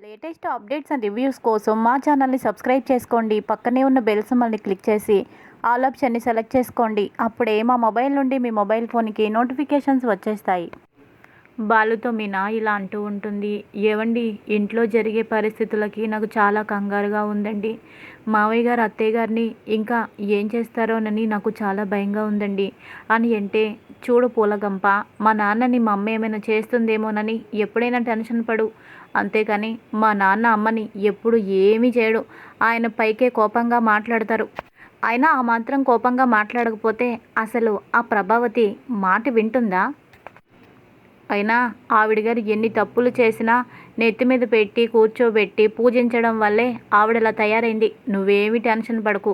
Latest updates and reviews కోసం మా ఛానల్ని సబ్స్క్రైబ్ చేసుకోండి. పక్కనే ఉన్న బెల్ సింబల్ని క్లిక్ చేసి ఆల్ ఆప్షన్ని సెలెక్ట్ చేసుకోండి. అప్పుడే మా మొబైల్ నుండి మీ మొబైల్ ఫోన్కి నోటిఫికేషన్స్ వచ్చేస్తాయి. బాలుతో మీనా ఇలా అంటూ ఉంటుంది. ఏవండి, ఇంట్లో జరిగే పరిస్థితులకి నాకు చాలా కంగారుగా ఉందండి. మావయ్య గారు అత్తయ్య గారిని ఇంకా ఏం చేస్తారోనని నాకు చాలా భయంగా ఉందండి అని అంటే, చూడు పూలగంప, మా నాన్నని మా అమ్మ ఏమైనా చేస్తుందేమోనని ఎప్పుడైనా టెన్షన్ పడు, అంతేకాని మా నాన్న అమ్మని ఎప్పుడు ఏమీ చేయడు. ఆయన పైకే కోపంగా మాట్లాడతారు. అయినా ఆ మాత్రం కోపంగా మాట్లాడకపోతే అసలు ఆ ప్రభావతి మాట వింటుందా? అయినా ఆవిడ గారు ఎన్ని తప్పులు చేసినా నెత్తి మీద పెట్టి కూర్చోబెట్టి పూజించడం వల్లే ఆవిడలా తయారైంది. నువ్వేమీ టెన్షన్ పడకు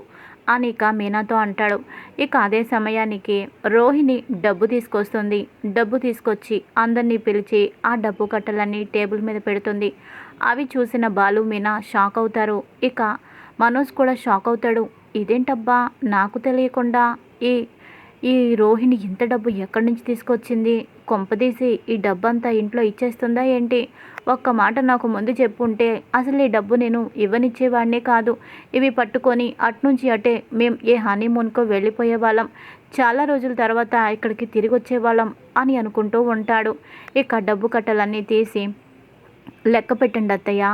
అని ఇక మీనాతో అంటాడు. ఇక అదే సమయానికి రోహిణి డబ్బు తీసుకొస్తుంది. డబ్బు తీసుకొచ్చి అందరినీ పిలిచి ఆ డబ్బు కట్టలన్నీ టేబుల్ మీద పెడుతుంది. అవి చూసిన బాలు మీనా షాక్ అవుతారు. ఇక మనోజ్ కూడా షాక్ అవుతాడు. ఇదేంటబ్బా, నాకు తెలియకుండా ఈ ఈ రోహిణి ఇంత డబ్బు ఎక్కడి నుంచి తీసుకొచ్చింది? కొంపదీసి ఈ డబ్బంతా ఇంట్లో ఇచ్చేస్తుందా ఏంటి? ఒక్క మాట నాకు ముందు చెప్పుంటే అసలు ఈ డబ్బు నేను ఇవ్వనిచ్చేవాడినే కాదు. ఇవి పట్టుకొని అట్నుంచి అటే మేం ఏ హనీమూన్కో వెళ్ళిపోయేవాళ్ళం. చాలా రోజుల తర్వాత ఇక్కడికి తిరిగి వచ్చేవాళ్ళం అని అనుకుంటూ ఉంటాడు. ఇక డబ్బు కట్టలన్నీ తీసి లెక్క పెట్టండి అత్తయ్య,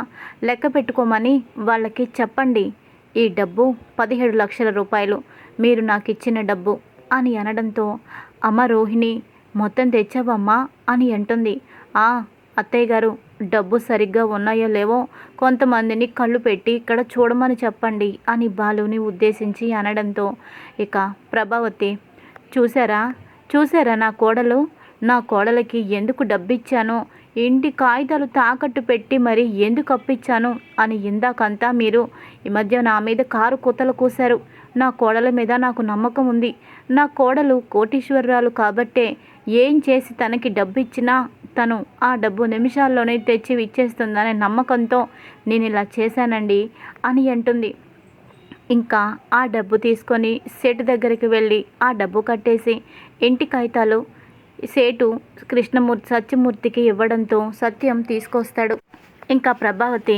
లెక్క పెట్టుకోమని వాళ్ళకి చెప్పండి. ఈ డబ్బు 17 లక్షల రూపాయలు, మీరు నాకు ఇచ్చిన డబ్బు అని అనడంతో, అమ్మ రోహిణి, మొత్తం తెచ్చావమ్మా అని అంటుంది. అత్తయ్య గారు, డబ్బు సరిగ్గా ఉన్నాయో లేవో కొంతమందిని కళ్ళు పెట్టి ఇక్కడ చూడమని చెప్పండి అని బాలుని ఉద్దేశించి అనడంతో, ఇక ప్రభావతి, చూసారా చూసారా నా కోడలికి ఎందుకు డబ్బిచ్చానో, ఇంటి కాగితాలు తాకట్టు పెట్టి మరి ఎందుకు అప్పిచ్చాను అని ఇందాకంతా మీరు ఈ మధ్య నా మీద కారు కూతలు కూశారు. నా కోడల మీద నాకు నమ్మకం ఉంది. నా కోడలు కోటీశ్వరరాలు కాబట్టే ఏం చేసి తనకి డబ్బు ఇచ్చినా తను ఆ డబ్బు నిమిషాల్లోనే తెచ్చి ఇచ్చేస్తుందనే నమ్మకంతో నేను ఇలా చేశానండి అని అంటుంది. ఇంకా ఆ డబ్బు తీసుకొని సేటు దగ్గరికి వెళ్ళి ఆ డబ్బు కట్టేసి ఇంటి కాగితాలు సేటు సత్యమూర్తికి ఇవ్వడంతో సత్యం తీసుకొస్తాడు. ఇంకా ప్రభావతి,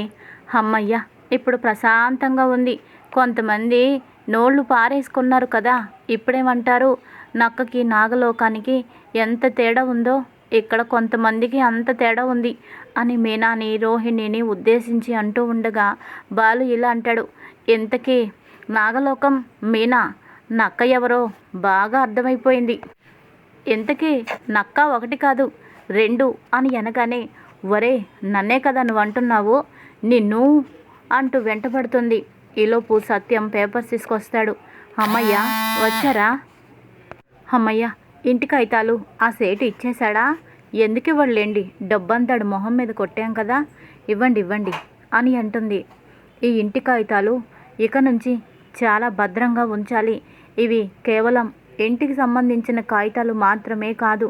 అమ్మయ్య, ఇప్పుడు ప్రశాంతంగా ఉంది. కొంతమంది నోళ్ళు పారేసుకున్నారు కదా, ఇప్పుడేమంటారు? నక్కకి నాగలోకానికి ఎంత తేడా ఉందో ఇక్కడ కొంతమందికి అంత తేడా ఉంది అని మీనాని రోహిణిని ఉద్దేశించి అంటూ ఉండగా బాలు ఇలా అంటాడు. ఇంతకీ నాగలోకం మీనా, నక్క ఎవరో బాగా అర్థమైపోయింది. ఇంతకీ నక్క 1 కాదు 2 అని అనగానే, ఒరే, నన్నే కదా నువ్వు అంటున్నావు, నిన్ను అంటూ వెంటపడుతుంది. ఈలోపు సత్యం పేపర్స్ తీసుకొస్తాడు. అమ్మయ్య, వచ్చారా? అమ్మయ్య, ఇంటి కాగితాలు ఆ సేటు ఇచ్చేశాడా? ఎందుకు ఇవ్వలేండి, డబ్బంతాడు మొహం మీద కొట్టాం కదా, ఇవ్వండి అని అంటుంది. ఈ ఇంటి కాగితాలు ఇక నుంచి చాలా భద్రంగా ఉంచాలి. ఇవి కేవలం ఇంటికి సంబంధించిన కాగితాలు మాత్రమే కాదు,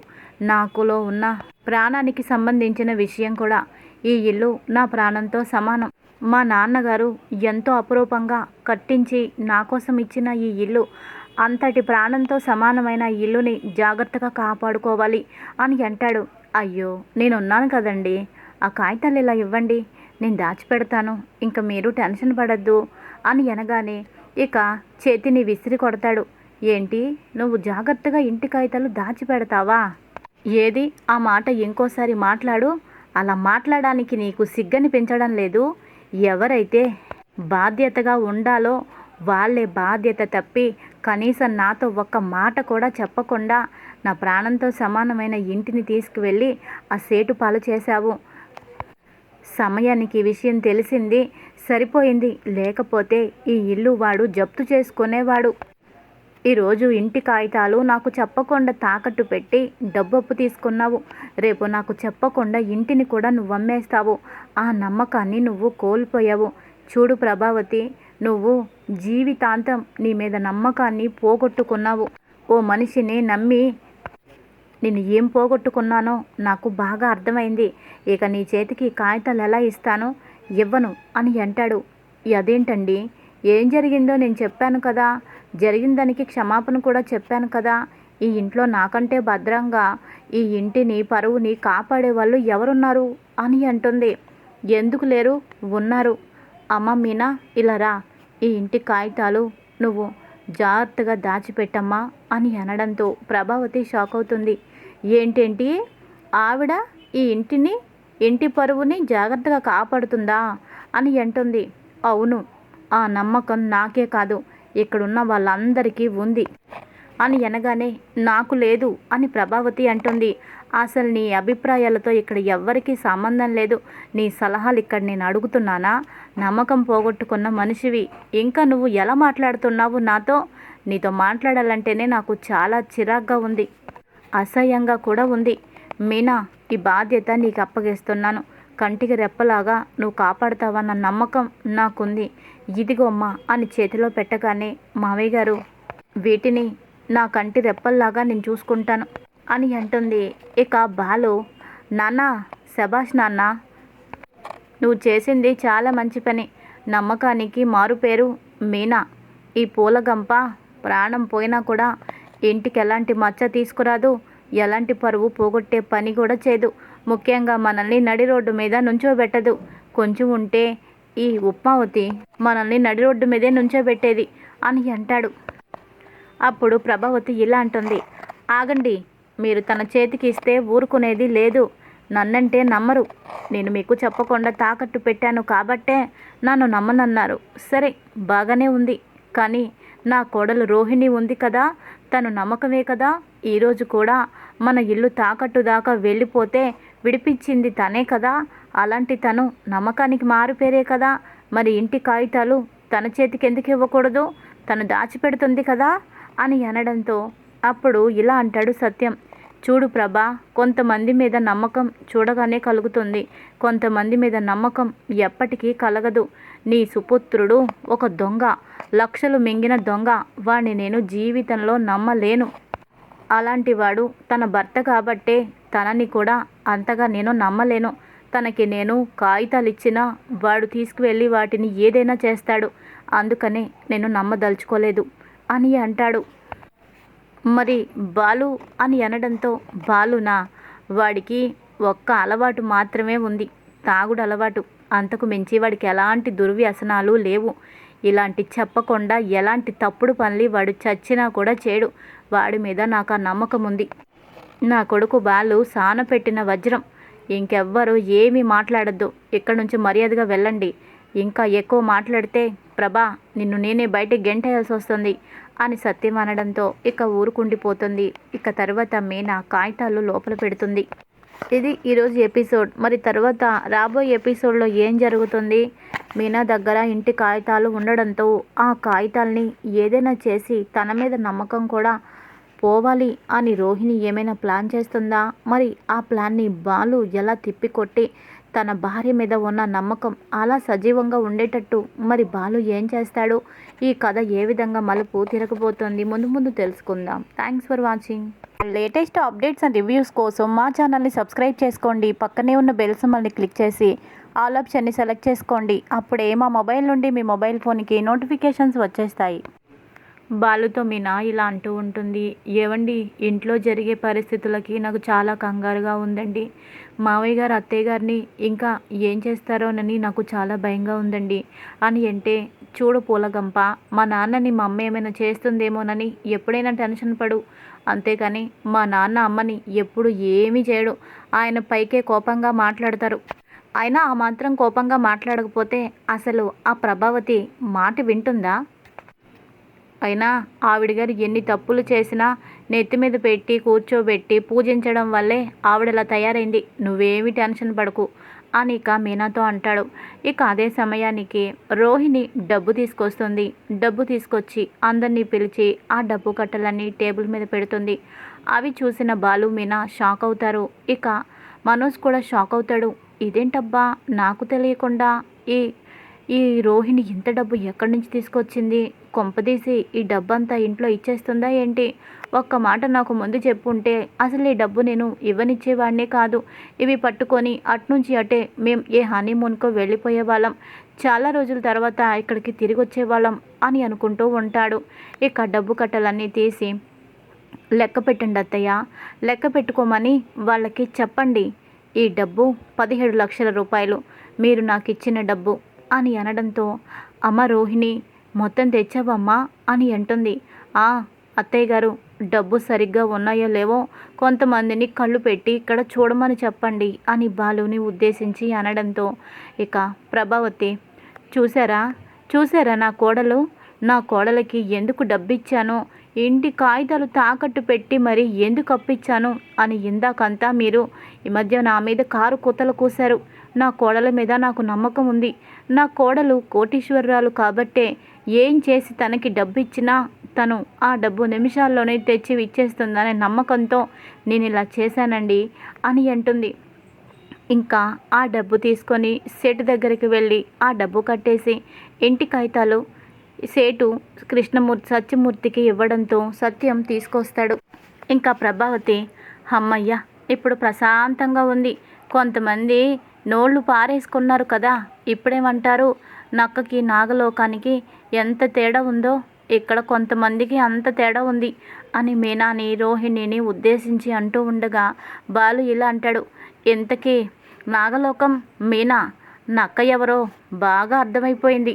నాకులో ఉన్న ప్రాణానికి సంబంధించిన విషయం కూడా. ఈ ఇల్లు నా ప్రాణంతో సమానం. మా నాన్నగారు ఎంతో అపురూపంగా కట్టించి నా కోసం ఇచ్చిన ఈ ఇల్లు, అంతటి ప్రాణంతో సమానమైన ఇల్లుని జాగ్రత్తగా కాపాడుకోవాలి అని అంటాడు. అయ్యో, నేనున్నాను కదండి, ఆ కాగితాలు ఇలా ఇవ్వండి, నేను దాచిపెడతాను, ఇంకా మీరు టెన్షన్ పడద్దు అని అనగానే ఇక చేతిని విసిరి కొడతాడు. ఏంటి, నువ్వు జాగ్రత్తగా ఇంటి కాగితాలు దాచిపెడతావా? ఏది, ఆ మాట ఇంకోసారి మాట్లాడు. అలా మాట్లాడడానికి నీకు సిగ్గని పెంచడం లేదు. ఎవరైతే బాధ్యతగా ఉండాలో వాళ్ళే బాధ్యత తప్పి కనీసం నాతో ఒక్క మాట కూడా చెప్పకుండా నా ప్రాణంతో సమానమైన ఇంటిని తీసుకువెళ్ళి ఆ సేటు పాలు చేశావు. సమయానికి విషయం తెలిసింది, సరిపోయింది. లేకపోతే ఈ ఇల్లు వాడు జప్తు చేసుకునేవాడు. ఈరోజు ఇంటి కాగితాలు నాకు చెప్పకుండా తాకట్టు పెట్టి డబ్బు అప్పు తీసుకున్నావు. రేపు నాకు చెప్పకుండా ఇంటిని కూడా నువ్వు అమ్మేస్తావు. ఆ నమ్మకాన్ని నువ్వు కోల్పోయావు. చూడు ప్రభావతి, నువ్వు జీవితాంతం నీ మీద నమ్మకాన్ని పోగొట్టుకున్నావు. ఓ మనిషిని నమ్మి నేను ఏం పోగొట్టుకున్నానో నాకు బాగా అర్థమైంది. ఇక నీ చేతికి కాగితాలు ఎలా ఇస్తానో, ఇవ్వను అని అంటాడు. అదేంటండి, ఏం జరిగిందో నేను చెప్పాను కదా, జరిగిన దానికి క్షమాపణ కూడా చెప్పాను కదా. ఈ ఇంట్లో నాకంటే భద్రంగా ఈ ఇంటిని పరువుని కాపాడే వాళ్ళు ఎవరున్నారు అని అంటుంది. ఎందుకు లేరు? ఉన్నారు. అమ్మ మీనా, ఇలా రా. ఈ ఇంటి కాగితాలు నువ్వు జాగ్రత్తగా దాచిపెట్టమ్మా అని అనడంతో ప్రభావతి షాక్ అవుతుంది. ఏంటేంటి? ఆవిడ ఈ ఇంటి పరువుని జాగ్రత్తగా కాపాడుతుందా అని అంటుంది. అవును, ఆ నమ్మకం నాకే కాదు, ఇక్కడున్న వాళ్ళందరికీ ఉంది అని అనగానే నాకు లేదు అని ప్రభావతి అంటుంది. అసలు నీ అభిప్రాయాలతో ఇక్కడ ఎవ్వరికీ సంబంధం లేదు. నీ సలహాలు ఇక్కడ నేను అడుగుతున్నానా? నమ్మకం పోగొట్టుకున్న మనిషివి ఇంకా నువ్వు ఎలా మాట్లాడుతున్నావు నాతో? నీతో మాట్లాడాలంటేనే నాకు చాలా చిరాగ్గా ఉంది, అసహ్యంగా కూడా ఉంది. మీనా, ఈ బాధ్యత నీకు అప్పగిస్తున్నాను. కంటికి రెప్పలాగా నువ్వు కాపాడుతావన్న నమ్మకం నాకుంది. ఇదిగోమ్మా అని చేతిలో పెట్టగానే మావయ్య గారు, వీటిని నా కంటి రెప్పల్లాగా నేను చూసుకుంటాను అని అంటుంది. ఇక బాలు, నాన్న, శభాష్ నాన్న, నువ్వు చేసింది చాలా మంచి పని. నమ్మకానికి మారుపేరు మీనా. ఈ పూలగంప ప్రాణం పోయినా కూడా ఇంటికి ఎలాంటి మచ్చ తీసుకురాదు, ఎలాంటి పరువు పోగొట్టే పని కూడా చేయదు. ముఖ్యంగా మనల్ని నడి రోడ్డు మీద నుంచోబెట్టదు. కొంచెం ఉంటే ఈ ఉప్మావతి మనల్ని నడి రోడ్డు మీదే నుంచోబెట్టేది అని అంటాడు. అప్పుడు ప్రభావతి ఇలా అంటుంది. ఆగండి, మీరు తన చేతికి ఇస్తే ఊరుకునేది లేదు. నన్నంటే నమ్మరు. నేను మీకు చెప్పకుండా తాకట్టు పెట్టాను కాబట్టే నన్ను నమ్మనన్నారు. సరే, బాగానే ఉంది. కానీ నా కోడలు రోహిణి ఉంది కదా, తను నమ్మకమే కదా. ఈరోజు కూడా మన ఇల్లు తాకట్టు దాకా వెళ్ళిపోతే విడిపించింది తనే కదా. అలాంటి తను నమ్మకానికి మారుపేరే కదా. మరి ఇంటి కాగితాలు తన చేతికి ఎందుకు ఇవ్వకూడదు? తను దాచిపెడుతుంది కదా అని అనడంతో అప్పుడు ఇలా అంటాడు సత్యం. చూడు ప్రభా, కొంతమంది మీద నమ్మకం చూడగానే కలుగుతుంది, కొంతమంది మీద నమ్మకం ఎప్పటికీ కలగదు. నీ సుపుత్రుడు ఒక దొంగ, లక్షలు మింగిన దొంగ. వాడిని నేను జీవితంలో నమ్మలేను. అలాంటి వాడు తన భర్త కాబట్టే తనని కూడా అంతగా నేను నమ్మలేను. తనకి నేను కాగితాలు ఇచ్చినా వాడు తీసుకువెళ్ళి వాటిని ఏదైనా చేస్తాడు. అందుకనే నేను నమ్మదలుచుకోలేదు అని అంటాడు. మరి బాలు అని అనడంతో, బాలునా, వాడికి ఒక్క అలవాటు మాత్రమే ఉంది, తాగుడు అలవాటు. అంతకు మించి వాడికి ఎలాంటి దుర్వ్యసనాలు లేవు. ఇలాంటి చెప్పకుండా ఎలాంటి తప్పుడు పనులు వాడు చచ్చినా కూడా చేయడు. వాడి మీద నాకు ఆ నమ్మకం ఉంది. నా కొడుకు బాలు సాన పెట్టిన వజ్రం. ఇంకెవ్వరూ ఏమీ మాట్లాడద్దు. ఇక్కడి నుంచి మర్యాదగా వెళ్ళండి. ఇంకా ఎక్కువ మాట్లాడితే ప్రభా, నిన్ను నేనే బయటికి గెంటేయాల్సి వస్తుంది అని సత్యం అనడంతో ఇక ఊరుకుండిపోతుంది. ఇక తర్వాత మీనా కాగితాలు లోపల పెడుతుంది. ఇది ఈరోజు ఎపిసోడ్. మరి తర్వాత రాబోయే ఎపిసోడ్లో ఏం జరుగుతుంది? మీనా దగ్గర ఇంటి కాగితాలు ఉండడంతో ఆ కాగితాలని ఏదైనా చేసి తన మీద నమ్మకం కూడా పోవాలి అని రోహిణి ఏమైనా ప్లాన్ చేస్తుందా? మరి ఆ ప్లాన్ని బాలు ఎలా తిప్పికొట్టి తన భార్య మీద ఉన్న నమ్మకం అలా సజీవంగా ఉండేటట్టు మరి బాలు ఏం చేస్తాడు? ఈ కథ ఏ విధంగా మలుపు తిరగబోతోంది? ముందు తెలుసుకుందాం. Thanks for watching. Latest updates and reviews కోసం మా ఛానల్ని సబ్స్క్రైబ్ చేసుకోండి. పక్కనే ఉన్న బెల్ సింబల్ని క్లిక్ చేసి ఆల్ ఆప్షన్ని సెలెక్ట్ చేసుకోండి. అప్పుడే మా మొబైల్ నుండి మీ మొబైల్ ఫోన్కి నోటిఫికేషన్స్ వచ్చేస్తాయి. బాలుతో మీనా ఇలా అంటూ ఉంటుంది. ఏవండి, ఇంట్లో జరిగే పరిస్థితులకి నాకు చాలా కంగారుగా ఉందండి. మావయ్య గారు అత్తయ్య గారిని ఇంకా ఏం చేస్తారోనని నాకు చాలా భయంగా ఉందండి అని అంటే, చూడు పూలగంప, మా నాన్నని మా అమ్మ ఏమైనా చేస్తుందేమోనని ఎప్పుడైనా టెన్షన్ పడు. అంతేకాని మా నాన్న అమ్మని ఎప్పుడు ఏమీ చేయడు. ఆయన పైకే కోపంగా మాట్లాడతారు. అయినా ఆ మాత్రం కోపంగా మాట్లాడకపోతే అసలు ఆ ప్రభావతి మాట వింటుందా? అయినా ఆవిడ గారు ఎన్ని తప్పులు చేసినా నెత్తి మీద పెట్టి కూర్చోబెట్టి పూజించడం వల్లే ఆవిడలా తయారైంది. నువ్వేమీ టెన్షన్ పడకు అని ఇక మీనాతో అంటాడు. ఇక అదే సమయానికి రోహిణి డబ్బు తీసుకొస్తుంది. డబ్బు తీసుకొచ్చి అందరినీ పిలిచి ఆ డబ్బు కట్టలన్నీ టేబుల్ మీద పెడుతుంది. అవి చూసిన బాలు మీనా షాక్ అవుతారు. ఇక మనోజ్ కూడా షాక్ అవుతాడు. ఇదేంటబ్బా, నాకు తెలియకుండా ఈ రోహిణి ఇంత డబ్బు ఎక్కడి నుంచి తీసుకొచ్చింది? కొంపదీసి ఈ డబ్బంతా ఇంట్లో ఇచ్చేస్తుందా ఏంటి? ఒక్క మాట నాకు ముందు చెప్పుంటే అసలు ఈ డబ్బు నేను ఇవ్వనిచ్చేవాడినే కాదు. ఇవి పట్టుకొని అట్నుంచి అటే మేం ఏ హనీమూన్కో వెళ్ళిపోయేవాళ్ళం. చాలా రోజుల తర్వాత ఇక్కడికి తిరిగి వచ్చేవాళ్ళం అని అనుకుంటూ ఉంటాడు. ఇక డబ్బు కట్టలన్నీ తీసి లెక్క పెట్టండి అత్తయ్య, లెక్క పెట్టుకోమని వాళ్ళకి చెప్పండి. ఈ డబ్బు 17 లక్షల రూపాయలు మీరు నాకు ఇచ్చిన డబ్బు అని అనడంతో, అమ్మ రోహిణి మొత్తం తెచ్చావమ్మా అని అంటుంది. ఆ అత్తయ్య గారు, డబ్బు సరిగ్గా ఉన్నాయో లేవో కొంతమందిని కళ్ళు పెట్టి ఇక్కడ చూడమని చెప్పండి అని బాలుని ఉద్దేశించి అనడంతో, ఇక ప్రభావతి చూసారా చూసారా నా కోడలికి ఎందుకు డబ్బిచ్చానో, ఇంటి కాగితాలు తాకట్టు పెట్టి మరి ఎందుకు అప్పిచ్చాను అని ఇందాకంతా మీరు ఈ మధ్య నా మీద కారు కుతలు కూశారు. నా కోడల మీద నాకు నమ్మకం ఉంది. నా కోడలు కోటీశ్వరరాలు కాబట్టే ఏం చేసి తనకి డబ్బు ఇచ్చినా తను ఆ డబ్బు నిమిషాల్లోనే తెచ్చి ఇచ్చేస్తుందనే నమ్మకంతో నేను ఇలా చేశానండి అని అంటుంది. ఇంకా ఆ డబ్బు తీసుకొని సేటు దగ్గరికి వెళ్ళి ఆ డబ్బు కట్టేసి ఇంటి కాగితాలు సేటు సత్యమూర్తికి ఇవ్వడంతో సత్యం తీసుకొస్తాడు. ఇంకా ప్రభావతి, అమ్మయ్య ఇప్పుడు ప్రశాంతంగా ఉంది. కొంతమంది నోళ్ళు పారేసుకున్నారు కదా, ఇప్పుడేమంటారు? నక్కకి నాగలోకానికి ఎంత తేడా ఉందో ఇక్కడ కొంతమందికి అంత తేడా ఉంది అని మీనాని రోహిణిని ఉద్దేశించి అంటూ ఉండగా బాలు ఇలా అంటాడు. ఇంతకీ నాగలోకం మీనా, నక్క ఎవరో బాగా అర్థమైపోయింది.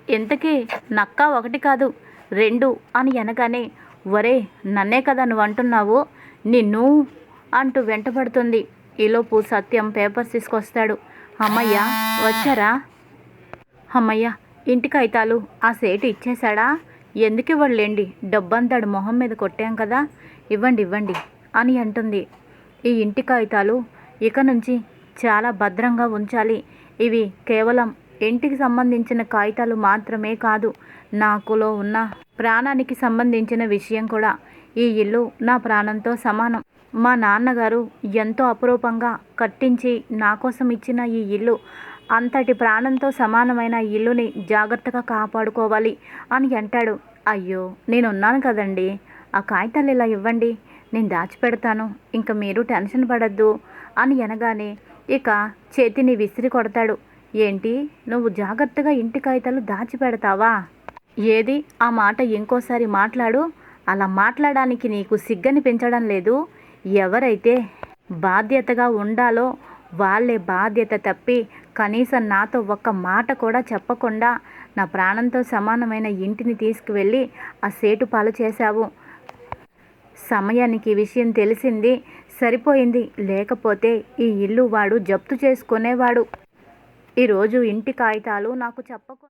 ఇంతకీ నక్క 1 కాదు 2 అని అనగానే, ఒరే నన్నే కదా నువ్వు అంటున్నావు, నిన్ను అంటూ వెంటబడుతుంది. ఈలోపు సత్యం పేపర్స్ తీసుకొస్తాడు. అమ్మయ్య వచ్చారా? అమ్మయ్య ఇంటి కాగితాలు ఆ సేటు ఇచ్చేశాడా? ఎందుకు ఇవ్వడులేండి, డబ్బంతాడు మొహం మీద కొట్టాం కదా, ఇవ్వండి అని అంటుంది. ఈ ఇంటి కాగితాలు ఇక నుంచి చాలా భద్రంగా ఉంచాలి. ఇవి కేవలం ఇంటికి సంబంధించిన కాగితాలు మాత్రమే కాదు, నాకులో ఉన్న ప్రాణానికి సంబంధించిన విషయం కూడా. ఈ ఇల్లు నా ప్రాణంతో సమానం. మా నాన్నగారు ఎంతో అపురూపంగా కట్టించి నా కోసం ఇచ్చిన ఈ ఇల్లు, అంతటి ప్రాణంతో సమానమైన ఇల్లుని జాగ్రత్తగా కాపాడుకోవాలి అని అంటాడు. అయ్యో నేనున్నాను కదండి, ఆ కాగితాలు ఇలా ఇవ్వండి, నేను దాచిపెడతాను, ఇంక మీరు టెన్షన్ పడద్దు అని అనగానే ఇక చేతిని విసిరి కొడతాడు. ఏంటి, నువ్వు జాగ్రత్తగా ఇంటి కాగితాలు దాచిపెడతావా? ఏది ఆ మాట ఇంకోసారి మాట్లాడు. అలా మాట్లాడడానికి నీకు సిగ్గని పెంచడం లేదు. ఎవరైతే బాధ్యతగా ఉండాలో వాళ్ళే బాధ్యత తప్పి కనీసం నాతో ఒక్క మాట కూడా చెప్పకుండా నా ప్రాణంతో సమానమైన ఇంటిని తీసుకువెళ్ళి ఆ సేటు పాలు చేశావు. సమయానికి విషయం తెలిసింది, సరిపోయింది. లేకపోతే ఈ ఇల్లు వాడు జప్తు చేసుకునేవాడు. ఈరోజు ఇంటి కాగితాలు నాకు చెప్పకు.